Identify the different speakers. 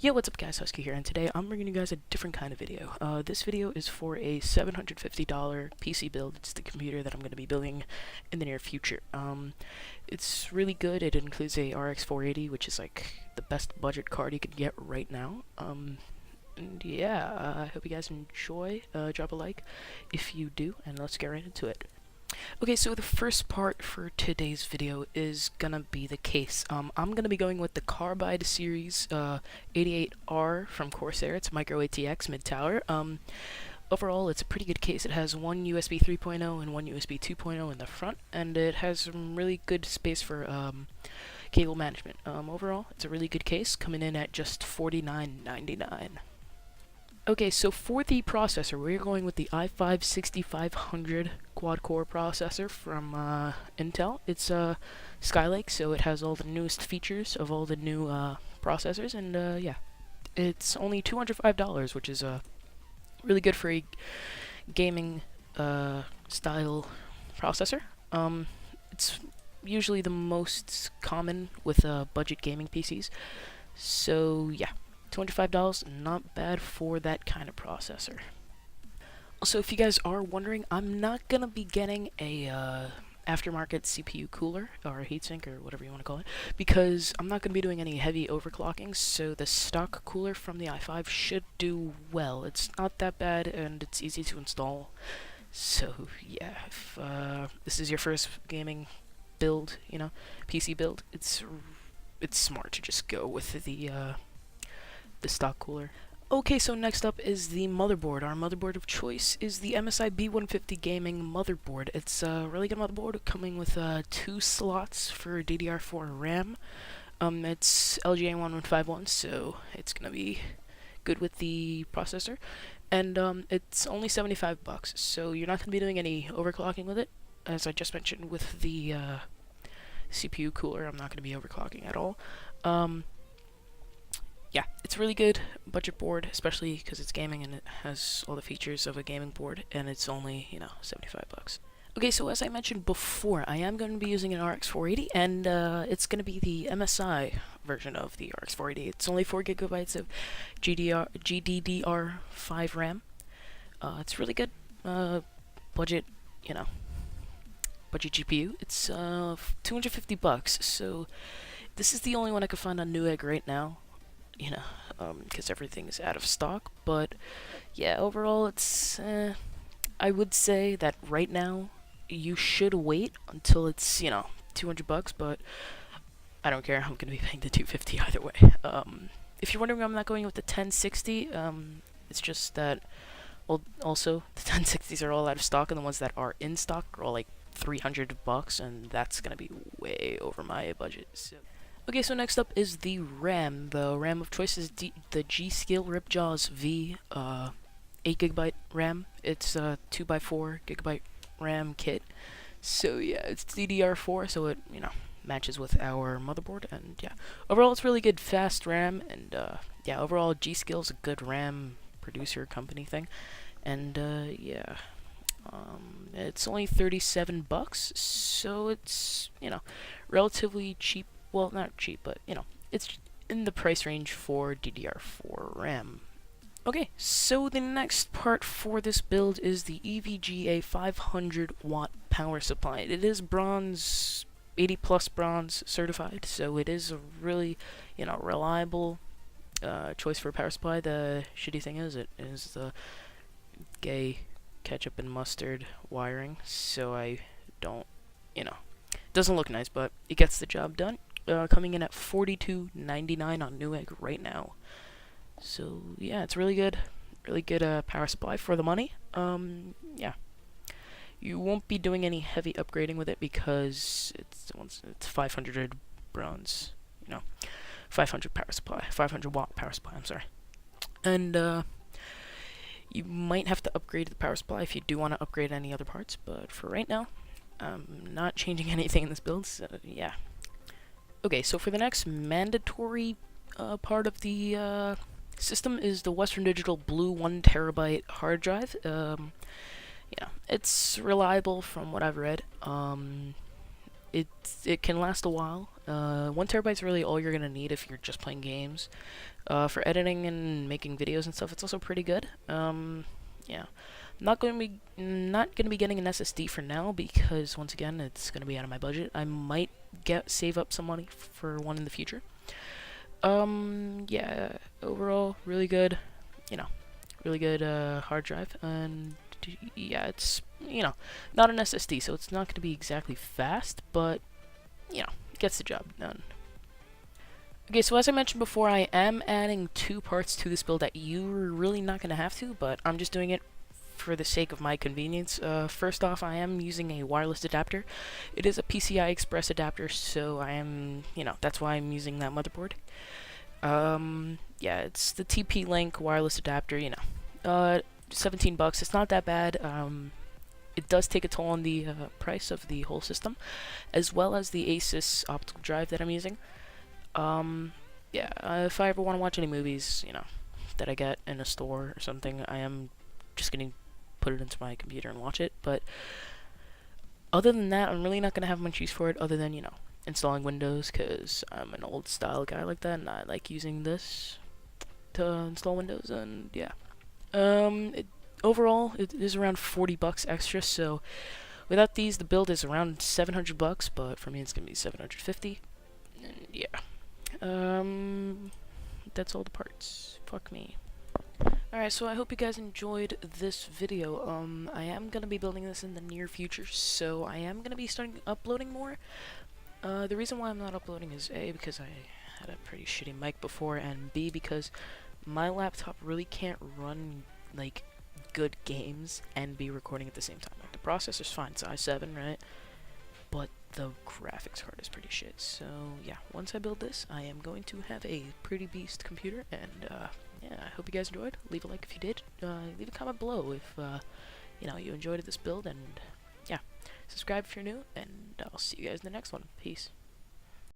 Speaker 1: Yo, what's up guys, Husky here, and today I'm bringing you guys a different kind of video. This video is for a $750 PC build. It's the computer that I'm going to be building in the near future. It's really good. It includes a RX480, which is like the best budget card you can get right now. And yeah, I hope you guys enjoy. Drop a like if you do, and let's get right into it. Okay, so the first part for today's video is gonna be the case. I'm gonna be going with the Carbine series 88R from Corsair. It's micro ATX mid-tower. Overall, it's a pretty good case. It has one USB 3.0 and one USB 2.0 in the front, and it has some really good space for cable management. Overall, it's a really good case, coming in at just $49.99. Okay, so for the processor, we're going with the i5 6500 quad-core processor from Intel. It's Skylake, so it has all the newest features of all the new processors, and yeah, it's only $205, which is really good for a gaming style processor. It's usually the most common with budget gaming PCs, so yeah. $205, not bad for that kind of processor. Also, if you guys are wondering, I'm not gonna be getting a aftermarket CPU cooler or heatsink or whatever you want to call it, because I'm not gonna be doing any heavy overclocking. So the stock cooler from the i5 should do well. It's not that bad and it's easy to install. So yeah, if this is your first gaming build, you know, PC build, it's smart to just go with the stock cooler. Okay, so next up is the motherboard. Our motherboard of choice is the MSI B150 Gaming motherboard. It's a really good motherboard, coming with 2 slots for DDR4 RAM. It's LGA1151, so it's gonna be good with the processor. And it's only $75, so you're not gonna be doing any overclocking with it. As I just mentioned with the CPU cooler, I'm not gonna be overclocking at all. Yeah, it's really good budget board, especially because it's gaming and it has all the features of a gaming board, and it's only, you know, $75. Okay, so as I mentioned before, I am going to be using an RX480, and it's going to be the MSI version of the RX480. It's only 4 gigabytes of GDDR5 RAM. It's really good budget, you know, budget GPU. It's $250, so this is the only one I could find on Newegg right now. You know, because everything is out of stock. But yeah, overall, it's I would say that right now you should wait until it's, you know, $200. But I don't care. I'm gonna be paying the $250 either way. If you're wondering, I'm not going with the 1060. It's just that also the 1060s are all out of stock, and the ones that are in stock are all like $300, and that's gonna be way over my budget. So. Okay, so next up is the RAM. The RAM of choice is the G.Skill Ripjaws V, 8GB RAM. It's a 2x4GB RAM kit. So yeah, it's DDR4, so it, you know, matches with our motherboard, and yeah. Overall, it's really good fast RAM, and yeah, overall, G.Skill's a good RAM producer company thing. And yeah, it's only $37, so it's, you know, relatively cheap. Well, not cheap, but, you know, it's in the price range for DDR4 RAM. Okay, so the next part for this build is the EVGA 500-watt power supply. It is bronze, 80+ bronze certified, so it is a really, you know, reliable choice for a power supply. The shitty thing is, it is the gay ketchup and mustard wiring, so I don't, you know, it doesn't look nice, but it gets the job done. Coming in at $42.99 on Newegg right now. So yeah, it's really good power supply for the money. Yeah, you won't be doing any heavy upgrading with it because it's 500 bronze, you know, 500 power supply, 500-watt power supply. I'm sorry, and you might have to upgrade the power supply if you do want to upgrade any other parts. But for right now, I'm not changing anything in this build. So yeah. Okay, so for the next mandatory part of the system is the Western Digital Blue 1TB hard drive. Yeah, it's reliable from what I've read. It can last a while. 1 terabyte is really all you're gonna need if you're just playing games. For editing and making videos and stuff, it's also pretty good. Yeah, not gonna be getting an SSD for now because once again, it's gonna be out of my budget. I might save up some money for one in the future. Yeah, overall, really good. You know, really good hard drive, and yeah, it's not an SSD, so it's not gonna be exactly fast, but gets the job done. Okay, so as I mentioned before, I am adding 2 parts to this build that you're really not going to have to, but I'm just doing it for the sake of my convenience. First off, I am using a wireless adapter. It is a PCI Express adapter, so I am, that's why I'm using that motherboard. Yeah, it's the TP-Link wireless adapter, 17 bucks. It's not that bad. It does take a toll on the price of the whole system, as well as the Asus optical drive that I'm using. Yeah, if I ever want to watch any movies, that I get in a store or something, I am just going to put it into my computer and watch it. But other than that, I'm really not going to have much use for it other than, installing Windows, because I'm an old style guy like that, and I like using this to install Windows, and yeah. Overall, it is around 40 bucks extra, so without these, the build is around 700 bucks, but for me it's going to be 750, and yeah. That's all the parts. Fuck me. Alright, so I hope you guys enjoyed this video. I am going to be building this in the near future, so I am going to be starting uploading more. The reason why I'm not uploading is A, because I had a pretty shitty mic before, and B, because my laptop really can't run, like, good games and be recording at the same time. Like, the processor's fine, it's i7, right? But the graphics card is pretty shit. So yeah, once I build this, I am going to have a pretty beast computer, and yeah, I hope you guys enjoyed. Leave a like if you did. Leave a comment below if you enjoyed this build, and yeah, subscribe if you're new, and I'll see you guys in the next one. Peace.